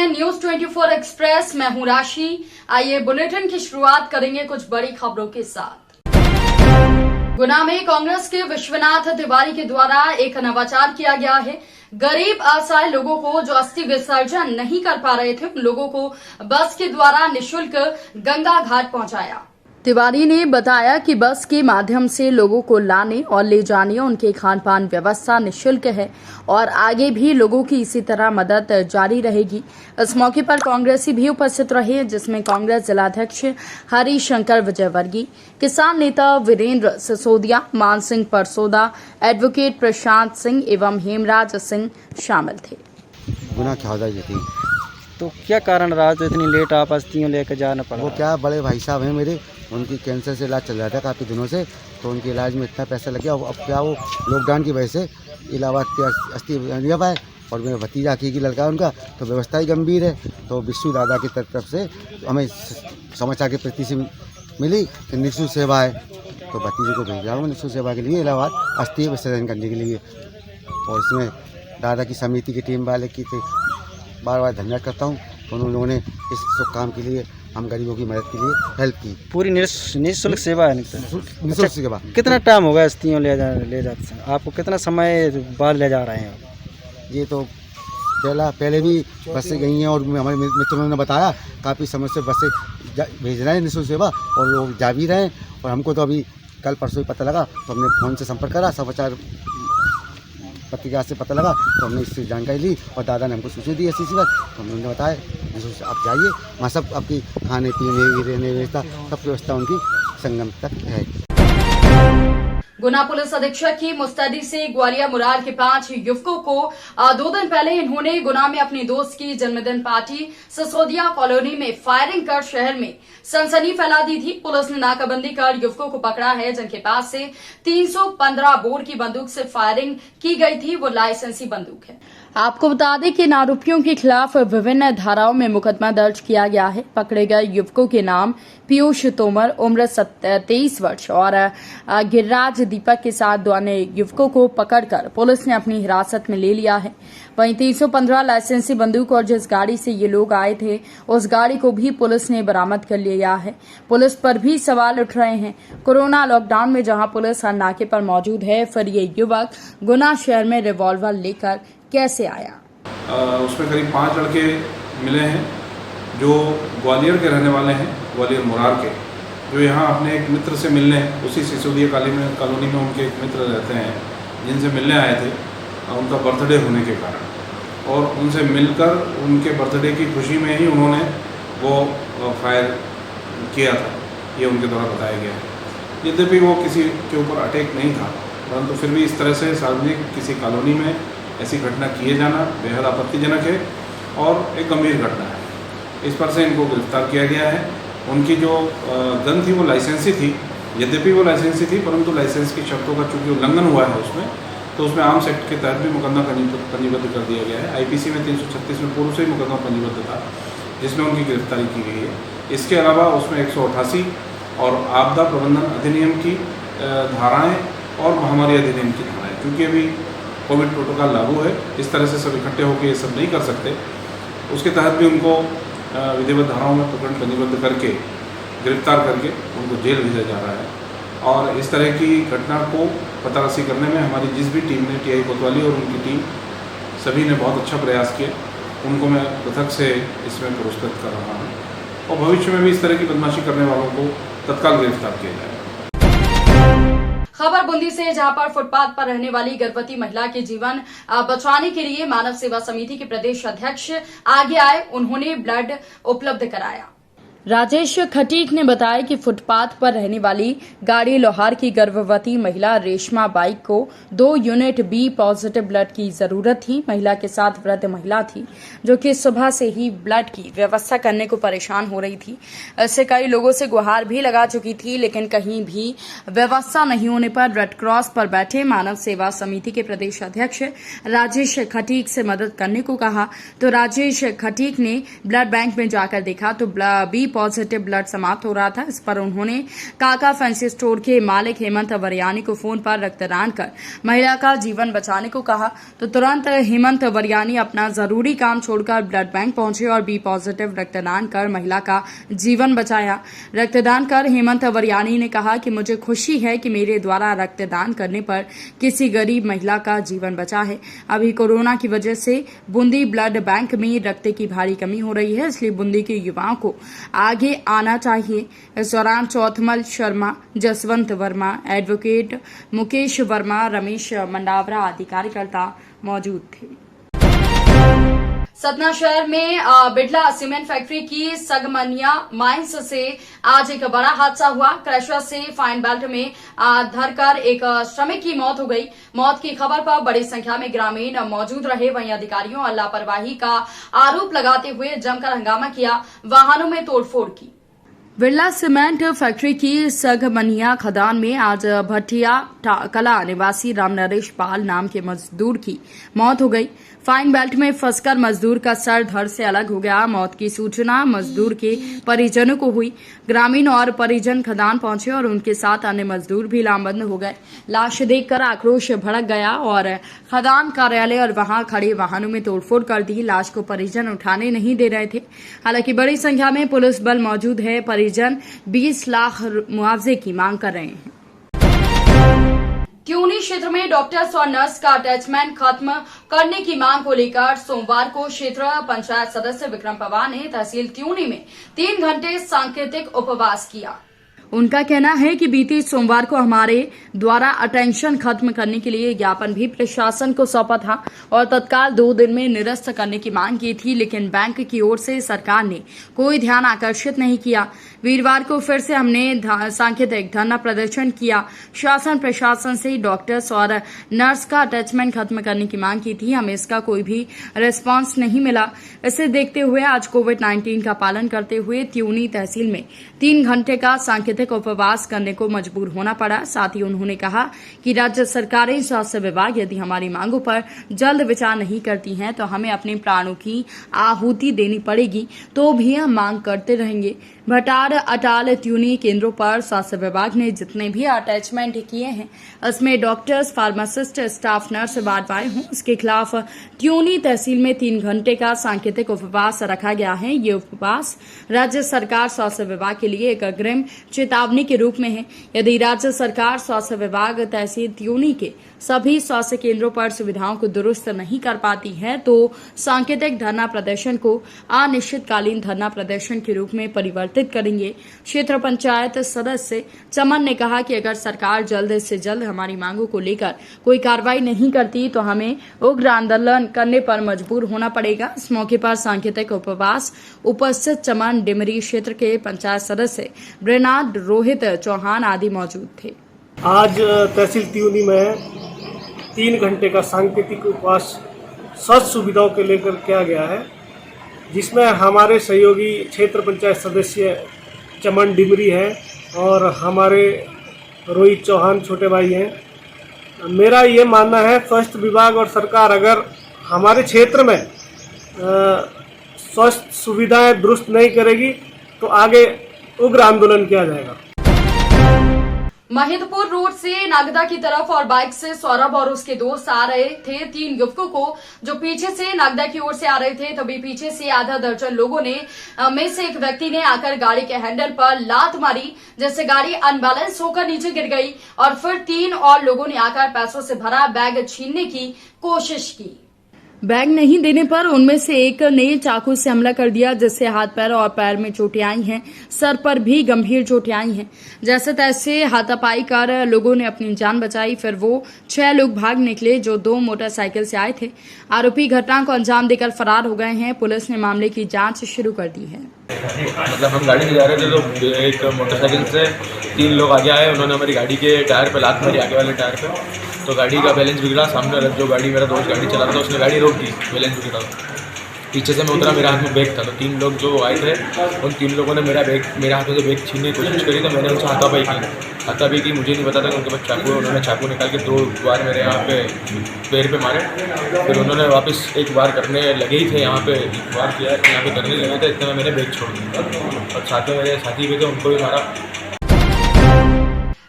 हैं news 24 express. मैं हूं राशि। आइए बुलेटिन की शुरुआत करेंगे कुछ बड़ी खबरों के साथ। गुना में कांग्रेस के विश्वनाथ तिवारी के द्वारा एक नवाचार किया गया है। गरीब असहाय लोगों को जो अस्थि विसर्जन नहीं कर पा रहे थे, उन लोगों को बस के द्वारा निःशुल्क गंगा घाट पहुंचाया। तिवारी ने बताया कि बस के माध्यम से लोगों को लाने और ले जाने उनके खान पान व्यवस्था निःशुल्क है और आगे भी लोगों की इसी तरह मदद जारी रहेगी। इस मौके पर कांग्रेसी भी उपस्थित रहे, जिसमें कांग्रेस जिलाध्यक्ष हरिशंकर विजयवर्गीय, किसान नेता वीरेंद्र सिसोदिया, मान सिंह परसोदा, एडवोकेट प्रशांत सिंह एवं हेमराज सिंह शामिल थे। गुना ख्यादा जी थी। तो क्या कारण रहा तो इतनी लेट आप अस्थियों लेकर जाना पड़ा? वो क्या बड़े भाई साहब हैं मेरे, उनकी कैंसर से इलाज चल रहा था काफ़ी दिनों से, तो उनके इलाज में इतना पैसा लग गया। अब क्या वो लॉकडाउन की वजह से इलाहाबाद के अस्थि नहीं पाए और मेरा भतीजा की लड़का उनका, तो व्यवस्था ही गंभीर है। तो विष्णु दादा की तरफ से हमें समाचार के प्रति से मिली कि निःशुल्क सेवा है, तो भतीजे को भेज रहा हूँ निःशुल्क सेवा के लिए इलाहाबाद अस्थि विसर्जन करने के लिए। और इसमें दादा की समिति की टीम वाले की बार बार धन्यवाद करता हूँ। उन्होंने इस शुभ काम के लिए हम गरीबों की मदद के लिए हेल्प की। पूरी निःशुल्क सेवा है। निःशुल्क सेवा। कितना टाइम होगा अस्थियों ले जाते आपको? कितना समय बाद ले जा रहे हैं आप? ये तो पहले भी बसें गई हैं और हमारे मित्रों ने बताया काफ़ी समय से बसें भेज रहे हैं निःशुल्क सेवा, और लोग जा भी रहे हैं। और हमको तो अभी कल परसों ही पता लगा, तो हमने फ़ोन से संपर्क करा, समाचार पत्रिका से पता लगा, तो हमने इससे जानकारी ली और दादा ने हमको सूचना दी ऐसी बात, तो हमने बताया आप जाइए, वहाँ सब आपकी खाने पीने रहने व्यवस्था सब व्यवस्था उनकी संगम तक है। गुना पुलिस अधीक्षक की मुस्तैदी से ग्वालियर मुरार के 5 युवकों को 2 दिन पहले इन्होंने गुना में अपने दोस्त की जन्मदिन पार्टी सिसोदिया कॉलोनी में फायरिंग कर शहर में सनसनी फैला दी थी। पुलिस ने नाकाबंदी कर युवकों को पकड़ा है, जिनके पास से 315 बोर की बंदूक से फायरिंग की गई थी। वो लाइसेंसी बंदूक है। आपको बता दें कि इन आरोपियों के खिलाफ विभिन्न धाराओं में मुकदमा दर्ज किया गया है। पकड़े गए युवकों के नाम पीयूष तोमर, उम्र 23 वर्ष और गिरिराज दीपक के साथ 2 अन्य युवकों को पकड़कर पुलिस ने अपनी हिरासत में ले लिया है। वहीं 315 लाइसेंसी बंदूक और जिस गाड़ी से ये लोग आए थे, उस गाड़ी को भी पुलिस ने बरामद कर लिया है। पुलिस पर भी सवाल उठ रहे हैं। कोरोना लॉकडाउन में जहां पुलिस हर नाके पर मौजूद है, फिर ये युवक गुना शहर में रिवॉल्वर लेकर कैसे आया? उसमें करीब 5 लड़के मिले हैं जो ग्वालियर के रहने वाले हैं, ग्वालियर मुरार के, जो यहाँ अपने एक मित्र से मिलने उसी सिसोदिया कॉलोनी में उनके एक मित्र रहते हैं, जिनसे मिलने आए थे उनका बर्थडे होने के कारण। और उनसे मिलकर उनके बर्थडे की खुशी में ही उन्होंने वो फायर किया था, ये उनके द्वारा बताया गया है। यद्यपि वो किसी के ऊपर अटैक नहीं था, परंतु फिर भी इस तरह से सार्वजनिक किसी कॉलोनी में ऐसी घटना किए जाना बेहद आपत्तिजनक है और एक गंभीर घटना है। इस पर से इनको गिरफ्तार किया गया है। उनकी जो गन थी वो लाइसेंसी थी, यद्यपि वो लाइसेंसी थी, परंतु लाइसेंस की शर्तों का चूँकि उल्लंघन हुआ है उसमें, तो उसमें आर्म्स एक्ट के तहत भी मुकदमा पंजीबद्ध कर दिया गया है। आईपीसी में 336 में पूर्व से ही मुकदमा पंजीबद्ध था, जिसमें उनकी गिरफ्तारी की गई है। इसके अलावा उसमें 188 और आपदा प्रबंधन अधिनियम की धाराएँ और महामारी अधिनियम की धाराएँ, क्योंकि अभी कोविड प्रोटोकॉल लागू है, इस तरह से सब इकट्ठे होकर ये सब नहीं कर सकते, उसके तहत भी उनको विधिवत धाराओं में प्रकरण पंजीबद्ध करके गिरफ्तार करके उनको जेल भेजा जा रहा है। और इस तरह की घटना को पतारासी करने में हमारी जिस भी टीम ने, टीआई कोतवाली और उनकी टीम, सभी ने बहुत अच्छा प्रयास किया। उनको मैं पृथक से इसमें पुरस्कृत कर रहा हूँ और भविष्य में भी इस तरह की बदमाशी करने वालों को तत्काल गिरफ्तार किया जाए। खबर बूंदी से, जहां पर फुटपाथ पर रहने वाली गर्भवती महिला के जीवन बचाने के लिए मानव सेवा समिति के प्रदेश अध्यक्ष आगे आए। उन्होंने ब्लड उपलब्ध कराया। राजेश खटीक ने बताया कि फुटपाथ पर रहने वाली गाड़ी लोहार की गर्भवती महिला रेशमा बाई को 2 यूनिट बी पॉजिटिव ब्लड की जरूरत थी। महिला के साथ वृद्ध महिला थी, जो कि सुबह से ही ब्लड की व्यवस्था करने को परेशान हो रही थी। ऐसे कई लोगों से गुहार भी लगा चुकी थी, लेकिन कहीं भी व्यवस्था नहीं होने पर रेड क्रॉस पर बैठे मानव सेवा समिति के प्रदेश अध्यक्ष राजेश खटीक से मदद करने को कहा। तो राजेश खटीक ने ब्लड बैंक में जाकर देखा तो बी पॉजिटिव ब्लड समाप्त हो रहा था। इस पर उन्होंने काका फैंसी स्टोर के मालिक हेमंत वरियानी को फोन पर रक्तदान कर महिला का जीवन बचाने को कहा, तो तुरंत हेमंत वरियानी अपना जरूरी काम छोड़कर ब्लड बैंक पहुंचे और बी पॉजिटिव रक्तदान कर महिला का जीवन बचाया। रक्तदान कर हेमंत वरियानी ने कहा कि मुझे खुशी है कि मेरे द्वारा रक्तदान करने पर किसी गरीब महिला का जीवन बचा है। अभी कोरोना की वजह से बूंदी ब्लड बैंक में रक्त की भारी कमी हो रही है, इसलिए बूंदी के युवाओं को आगे आना चाहिए। इस दौरान चौथमल शर्मा, जसवंत वर्मा, एडवोकेट मुकेश वर्मा, रमेश मंडावरा आदि कार्यकर्ता मौजूद थे। सतना शहर में बिड़ला सीमेंट फैक्ट्री की सगमनिया माइंस से आज एक बड़ा हादसा हुआ। क्रशर से फाइन बेल्ट में धरकर एक श्रमिक की मौत हो गई। मौत की खबर पर बड़ी संख्या में ग्रामीण मौजूद रहे। वहीं अधिकारियों और लापरवाही का आरोप लगाते हुए जमकर हंगामा किया, वाहनों में तोड़फोड़ की। बिड़ला सीमेंट फैक्ट्री की सगमनिया खदान में आज भटिया कला निवासी रामनरेश पाल नाम के मजदूर की मौत हो गई। फाइन बेल्ट में फंसकर मजदूर का सर धड़ से अलग हो गया। मौत की सूचना मजदूर के परिजनों को हुई। ग्रामीण और परिजन खदान पहुंचे और उनके साथ अन्य मजदूर भी लामबंद हो गए। लाश देखकर आक्रोश भड़क गया और खदान कार्यालय और वहां खड़े वाहनों में तोड़फोड़ कर दी। लाश को परिजन उठाने नहीं दे रहे थे। हालांकि बड़ी संख्या में पुलिस बल मौजूद है। परिजन 20 लाख मुआवजे की मांग कर रहे हैं। त्यूनी क्षेत्र में डॉक्टर्स और नर्स का अटैचमेंट खत्म करने की मांग को लेकर सोमवार को क्षेत्र पंचायत सदस्य विक्रम पवार ने तहसील त्यूनी में 3 घंटे सांकेतिक उपवास किया। उनका कहना है कि बीते सोमवार को हमारे द्वारा अटेंशन खत्म करने के लिए ज्ञापन भी प्रशासन को सौंपा था और तत्काल 2 दिन में निरस्त करने की मांग की थी, लेकिन बैंक की ओर से सरकार ने कोई ध्यान आकर्षित नहीं किया। वीरवार को फिर से हमने सांकेतिक धरना प्रदर्शन किया। शासन प्रशासन से डॉक्टर्स और नर्स का अटैचमेंट खत्म करने की मांग की थी, हमें इसका कोई भी रिस्पांस नहीं मिला। इसे देखते हुए आज कोविड-19 का पालन करते हुए त्यूनी तहसील में 3 घंटे का सांकेतिक उपवास करने को मजबूर होना पड़ा। साथ ही उन्होंने कहा कि राज्य सरकारें, स्वास्थ्य विभाग यदि हमारी मांगों पर जल्द विचार नहीं करती हैं तो हमें अपने प्राणों की आहुति देनी पड़ेगी, तो भी हम मांग करते रहेंगे। भटार अटाल त्यूनी केंद्रों पर स्वास्थ्य विभाग ने जितने भी अटैचमेंट किए हैं उसमें doctors, pharmacist, staff nurse ward आए हों, इसके खिलाफ त्यूनी तहसील में 3 घंटे का सांकेतिक उपवास रखा गया है। ये उपवास राज्य सरकार, स्वास्थ्य विभाग के लिए एक अग्रिम चेतावनी के रूप में है। यदि राज्य सरकार, स्वास्थ्य विभाग तहसील त्यूनी के सभी स्वास्थ्य केंद्रों पर सुविधाओं को दुरुस्त नहीं कर पाती है तो सांकेतिक धरना प्रदर्शन को अनिश्चितकालीन धरना प्रदर्शन के रूप में परिवर्तित करेंगे। क्षेत्र पंचायत सदस्य चमन ने कहा कि अगर सरकार जल्द से जल्द हमारी मांगों को लेकर कोई कार्रवाई नहीं करती तो हमें उग्र आंदोलन करने पर मजबूर होना पड़ेगा। इस मौके पर सांकेतिक उपवास उपस्थित चमन, डिमरी क्षेत्र के पंचायत सदस्य ब्रेनाड, रोहित चौहान आदि मौजूद थे। आज तहसील त्यूनी में 3 घंटे का सांकेतिक उपवास स्वास्थ्य सुविधाओं के लेकर किया गया है, जिसमें हमारे सहयोगी क्षेत्र पंचायत सदस्य चमन डिमरी है और हमारे रोहित चौहान छोटे भाई हैं। मेरा ये मानना है स्वास्थ्य विभाग और सरकार अगर हमारे क्षेत्र में स्वास्थ्य सुविधाएं दुरुस्त नहीं करेगी तो आगे उग्र आंदोलन किया जाएगा। महिदपुर रोड से नागदा की तरफ और बाइक से सौरभ और उसके दोस्त आ रहे थे। 3 युवकों को जो पीछे से नागदा की ओर से आ रहे थे, तभी पीछे से आधा दर्जन लोगों ने में से एक व्यक्ति ने आकर गाड़ी के हैंडल पर लात मारी, जिससे गाड़ी अनबैलेंस होकर नीचे गिर गई और फिर 3 और लोगों ने आकर पैसों से भरा बैग छीनने की कोशिश की। बैग नहीं देने पर उनमें से एक ने चाकू से हमला कर दिया, जिससे हाथ पैर और पैर में चोटें आई हैं। सर पर भी गंभीर चोटें आई हैं। जैसे तैसे हाथापाई कर लोगों ने अपनी जान बचाई। फिर वो 6 लोग भाग निकले जो 2 मोटरसाइकिल से आए थे। आरोपी घटना को अंजाम देकर फरार हो गए हैं। पुलिस ने मामले की जांच शुरू कर दी है। मतलब हम गाड़ी से जा रहे थे तो एक मोटरसाइकिल से 3 लोग आगे आए, उन्होंने हमारी गाड़ी के टायर पे लात मारी, आगे वाले टायर पे, तो गाड़ी का बैलेंस बिगड़ा। सामने जो गाड़ी, मेरा दोस्त गाड़ी चला रहा था, उसने गाड़ी रोक दी, बैलेंस बिगड़ा। पीछे से मैं उतरा, मेरे हाथ में बैग था, तो 3 लोग जो आए थे उन 3 लोगों ने मेरे हाथ में से बैग छीनने की कोशिश करी, तो मैंने उनसे हाथापाई की। मुझे नहीं पता था कि उनके पास चाकू है। उन्होंने चाकू निकाल के 2 बार मेरे यहाँ पे पैर पे मारे, फिर उन्होंने वापस 1 बार करने लगे ही थे, यहाँ पे 1 बार किया, यहाँ पे करने लगे थे, इतने में मैंने बैग छोड़ दिया और साथ में मेरे साथी भी थे, उनको भी मारा।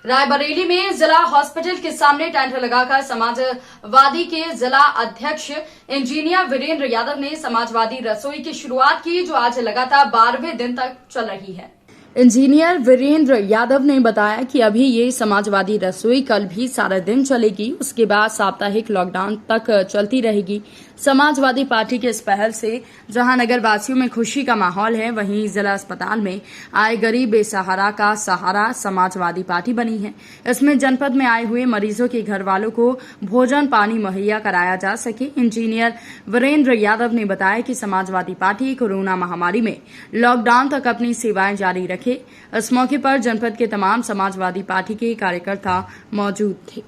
रायबरेली में जिला हॉस्पिटल के सामने टेंट लगाकर समाजवादी के जिला अध्यक्ष इंजीनियर वीरेंद्र यादव ने समाजवादी रसोई की शुरुआत की, जो आज लगातार 12वें दिन तक चल रही है। इंजीनियर वीरेंद्र यादव ने बताया कि अभी ये समाजवादी रसोई कल भी सारा दिन चलेगी, उसके बाद साप्ताहिक लॉकडाउन तक चलती रहेगी। समाजवादी पार्टी के इस पहल से जहां नगर वासियों में खुशी का माहौल है, वहीं जिला अस्पताल में आए गरीब बेसहारा का सहारा समाजवादी पार्टी बनी है। इसमें जनपद में आए हुए मरीजों के घर वालों को भोजन पानी मुहैया कराया जा सके। इंजीनियर वीरेंद्र यादव ने बताया कि समाजवादी पार्टी कोरोना महामारी में लॉकडाउन तक अपनी सेवाएं जारी रखे। इस मौके पर जनपद के तमाम समाजवादी पार्टी के कार्यकर्ता मौजूद थे।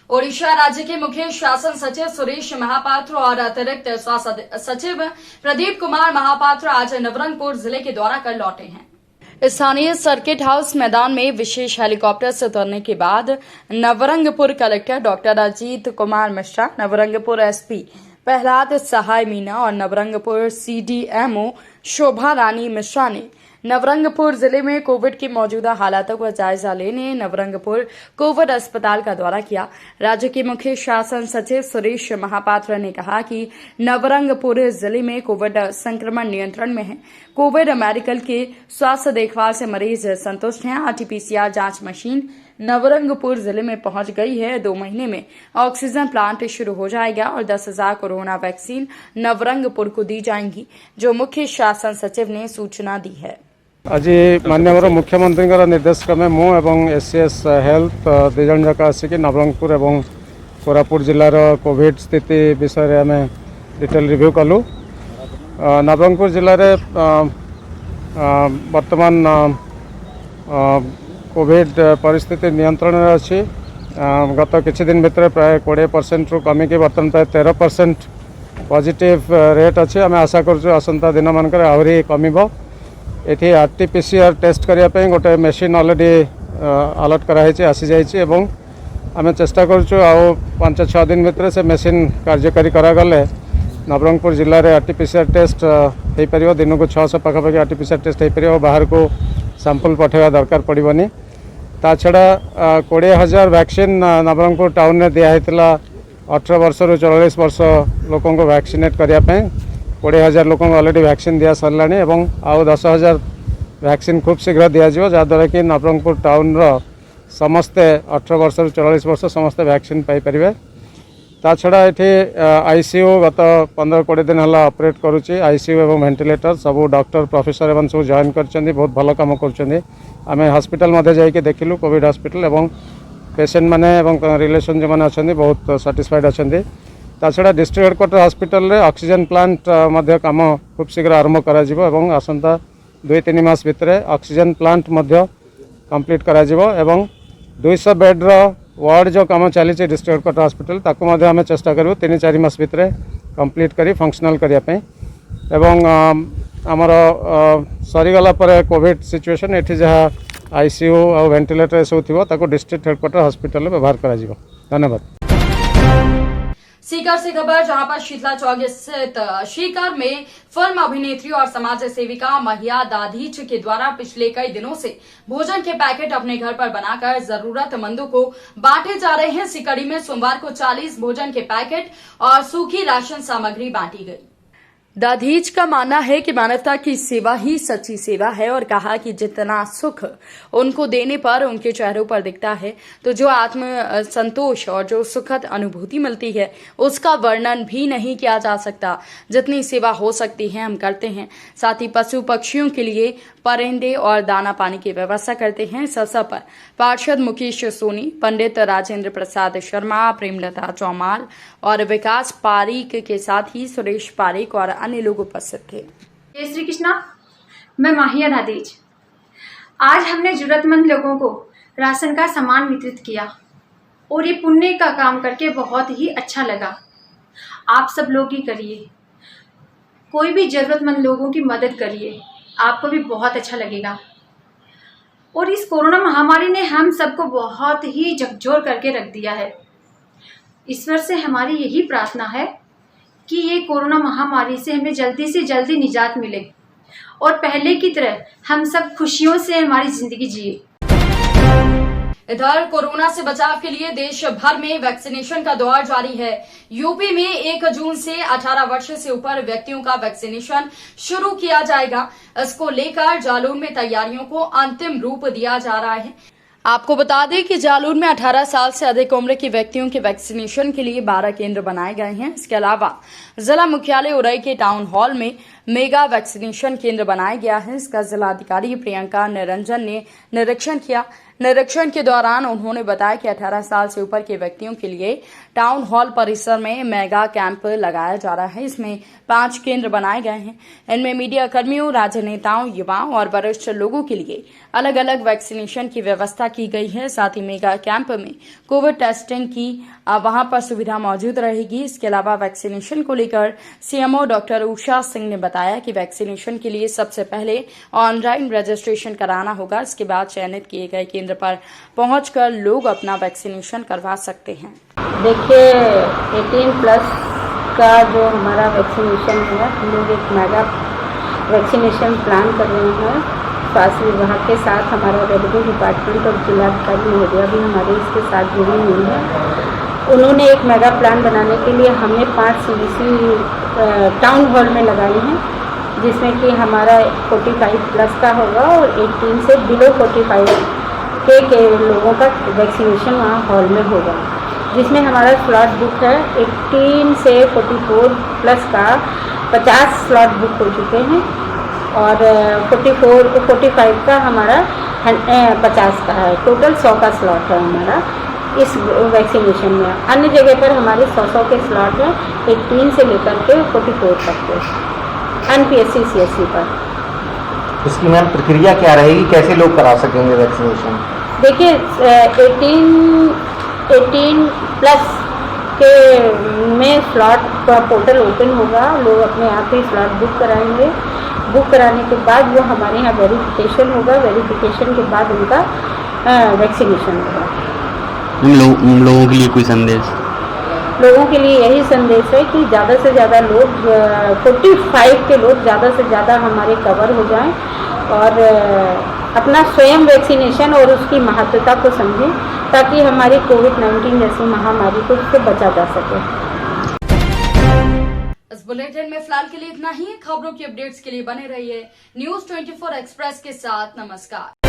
ओडिशा राज्य के मुख्य शासन सचिव सुरेश महापात्र और अतिरिक्त स्वास्थ्य सचिव प्रदीप कुमार महापात्र आज नवरंगपुर जिले के दौरा कर लौटे हैं। स्थानीय सर्किट हाउस मैदान में विशेष हेलीकॉप्टर से उतरने के बाद Nabarangpur collector doctor Ajit Kumar Mishra, Nabarangpur SP Prahlad Sahay Meena और नवरंगपुर सीडीएमओ शोभा रानी मिश्रा ने नवरंगपुर जिले में कोविड की मौजूदा हालातों का जायजा लेने नवरंगपुर कोविड अस्पताल का दौरा किया। राज्य के मुख्य शासन सचिव सुरेश महापात्र ने कहा कि नवरंगपुर जिले में कोविड संक्रमण नियंत्रण में है। कोविड मेडिकल के स्वास्थ्य देखभाल से मरीज संतुष्ट हैं। आरटीपीसीआर जांच मशीन नवरंगपुर जिले में पहुंच गई है। 2 महीने में ऑक्सीजन प्लांट शुरू हो जाएगा और 10,000 कोरोना वैक्सीन नवरंगपुर को दी जाएंगी, जो मुख्य शासन सचिव ने सूचना दी है। आज माननीय मुख्यमंत्री निर्देश क्रमे मु एवं एससीएस हेल्थ 2 जन जाक आसिक नवरंगपुर एवं कोरापुट जिलार कोविड स्थिति विषय आम डिटेल रिव्यू कलु। नवरंगपुर जिले में वर्तमान कोविड परिस्थिति नियंत्रण में अच्छी। गत किछि दिन भितर प्राय 20% रु कमिकी बर्तमान प्राय 13% पॉजिटिव रेट अच्छी। आम आशा करूँ आसंता दिन मानक आहरी कमिबो। एठी आरटीपीसीआर टेस्ट करने गोटे मेसीन ऑलरेडी अलर्ट कराई आसी जाइए और आम चेष्टा करूँ आउ 5-6 दिन भितर से मेसीन कार्यकारी करागले नवरंगपुर जिले में आरटीपीसीआर टेस्ट हो पार। दिन को 600 पाखापाखि आरटीपीसीआर टेस्ट हो पार। बाहर को सैंपल पठेवा दरकार पड़ोनी। ता छड़ा 20,000 वैक्सीन नवरंगपुर टाउन में दिखाई 18 वर्ष रु 44 वर्ष लोकों को वैक्सीनेट करने। 20,000 लोक अलरेडी वैक्सीन दिया सरला और आउ 10,000 वैक्सीन खूब शीघ्र दिज्व, जहाँद्वारा कि नवरंगपुर टाउन समस्ते 18 वर्ष रु 44 वर्ष समस्ते वैक्सीन पाइपर। ता छड़ा ये आईसीयू गत 15-20 दिन है ऑपरेट करुच्ची। आईसीयू एवं वेंटिलेटर सब डॉक्टर प्रोफेसर एवं सब जॉइन कर बहुत भल कम कर। आम हॉस्पिटल मध्य जाइए देखिलु कोविड हॉस्पिटल एवं पेशेंट माने एवं रिलेशन जो मैंने अच्छा बहुत साटिस्फाइड अच्छा। ताछड़ा डिस्ट्रिक्ट हेडक्वार्टर हॉस्पिटल रे ऑक्सीजन प्लांट मध्य काम खूब शीघ्र आरंभ करा जिवो एवं आसंता 2-3 मास भितर ऑक्सीजन प्लांट मध्य कंप्लीट करा जिवो एवं 200 बेड रो वार्ड जो काम चली डिस्ट्रिक्ट हेडक्वार्टर हॉस्पिटल ताको मध्य आम चेष्टा करूँ 3-4 मास भितर कंप्लीट करी फंक्शनल करने एवं आमर सरीगला कोविड सिचुएशन एठी जहाँ आईसीयू और वेंटिलेटर सब थी डिस्ट्रिक्ट हेडक्वार्टर हॉस्पिटल व्यवहार करा जिवो। धन्यवाद। सीकर से खबर, जहां पर शीतला चौक स्थित सीकर में फिल्म अभिनेत्री और समाज सेविका महिया दाधीच के द्वारा पिछले कई दिनों से भोजन के पैकेट अपने घर पर बनाकर जरूरतमंदों को बांटे जा रहे हैं। इसी कड़ी में सोमवार को 40 भोजन के पैकेट और सूखी राशन सामग्री बांटी गई। दाधीच का मानना है कि मानवता की सेवा ही सच्ची सेवा है और कहा कि जितना सुख उनको देने पर उनके चेहरों पर दिखता है, तो जो आत्म संतोष और जो सुखद अनुभूति मिलती है उसका वर्णन भी नहीं किया जा सकता। जितनी सेवा हो सकती है हम करते हैं। साथ ही पशु पक्षियों के लिए परिंदे और दाना पानी की व्यवस्था करते हैं। इस अवसर पर पार्षद मुकेश सोनी, पंडित राजेंद्र प्रसाद शर्मा, प्रेमलता चौमाल और विकास पारीक के साथ ही सुरेश पारीक और अन्य लोग उपस्थित थे। जय श्री कृष्णा। मैं माहिया दादीज। आज हमने जरूरतमंद लोगों को राशन का सामान वितरित किया और ये पुण्य का काम करके बहुत ही अच्छा लगा। आप सब लोग ही करिए। कोई भी ज़रूरतमंद लोगों की मदद करिए, आपको भी बहुत अच्छा लगेगा। और इस कोरोना महामारी ने हम सबको बहुत ही झकझोर करके रख दिया है। ईश्वर से हमारी यही प्रार्थना है कि ये कोरोना महामारी से हमें जल्दी से जल्दी निजात मिले और पहले की तरह हम सब खुशियों से हमारी ज़िंदगी जिए। इधर कोरोना से बचाव के लिए देश भर में वैक्सीनेशन का दौर जारी है। यूपी में 1 जून से 18 वर्ष से ऊपर व्यक्तियों का वैक्सीनेशन शुरू किया जाएगा। इसको लेकर जालौन में तैयारियों को अंतिम रूप दिया जा रहा है। आपको बता दें कि जालौन में 18 साल से अधिक उम्र के व्यक्तियों के वैक्सीनेशन के लिए 12 केंद्र बनाए गए हैं। इसके अलावा जिला मुख्यालय उरई के टाउन हॉल में मेगा वैक्सीनेशन केंद्र बनाया गया है। इसका जिलाधिकारी प्रियंका निरंजन ने निरीक्षण किया। निरीक्षण के दौरान उन्होंने बताया कि 18 साल से ऊपर के व्यक्तियों के लिए टाउन हॉल परिसर में मेगा कैंप लगाया जा रहा है। इसमें 5 केंद्र बनाए गए हैं। इनमें मीडिया कर्मियों, राजनेताओं, युवाओं और वरिष्ठ लोगों के लिए अलग अलग वैक्सीनेशन की व्यवस्था की गई है। साथ ही मेगा कैंप में कोविड टेस्टिंग की वहां पर सुविधा मौजूद रहेगी। इसके अलावा वैक्सीनेशन को लेकर सीएमओ डॉक्टर उषा सिंह ने बताया कि वैक्सीनेशन के लिए सबसे पहले ऑनलाइन रजिस्ट्रेशन कराना होगा। इसके बाद चयनित किए गए केंद्र पर पहुंचकर लोग अपना वैक्सीनेशन करवा सकते हैं। देखिए 18+ का जो हमारा वैक्सीनेशन है, हम लोग एक मेगा वैक्सीनेशन प्लान कर रहे हैं। स्वास्थ्य विभाग के साथ हमारा रेवेन्यू डिपार्टमेंट और जिलाधिकारी महोदया भी हमारे इसके साथ जुड़ी हुई है। उन्होंने एक मेगा प्लान बनाने के लिए हमें 5 CBC टाउन हॉल में लगाए हैं, जिसमें कि हमारा 45+ का होगा और 18 से बिलो 45 के लोगों का वैक्सीनेशन वहाँ हॉल में होगा। जिसमें हमारा स्लॉट बुक है 18 से 44+ का 50 स्लॉट बुक हो चुके हैं और 45 का हमारा 50 का है। टोटल 100 का स्लॉट है हमारा इस वैक्सीनेशन में। अन्य जगह पर हमारे 100 के स्लॉट हैं 18 से लेकर के 44 तक के NPSC CSC पर। इसकी मैम प्रक्रिया क्या रहेगी, कैसे लोग करा सकेंगे वैक्सीनेशन? देखिए 18+ के में स्लॉट का पोर्टल ओपन होगा। लोग अपने आप ही स्लॉट बुक कराएंगे। बुक कराने के बाद वो हमारे यहाँ वेरिफिकेशन होगा। वेरिफिकेशन के बाद उनका वैक्सीनेशन होगा। लोगों के लिए कोई संदेश? लोगों के लिए यही संदेश है कि ज़्यादा से ज़्यादा लोग 45 के लोग ज़्यादा से ज़्यादा हमारे कवर हो जाएं और अपना स्वयं वैक्सीनेशन और उसकी महत्वता को समझें, ताकि हमारी कोविड-19 जैसी महामारी को उससे बचा जा सके। इस बुलेटिन में फिलहाल के लिए इतना ही। खबरों की अपडेट्स के लिए बने रहिए न्यूज़ 24 एक्सप्रेस के साथ। नमस्कार।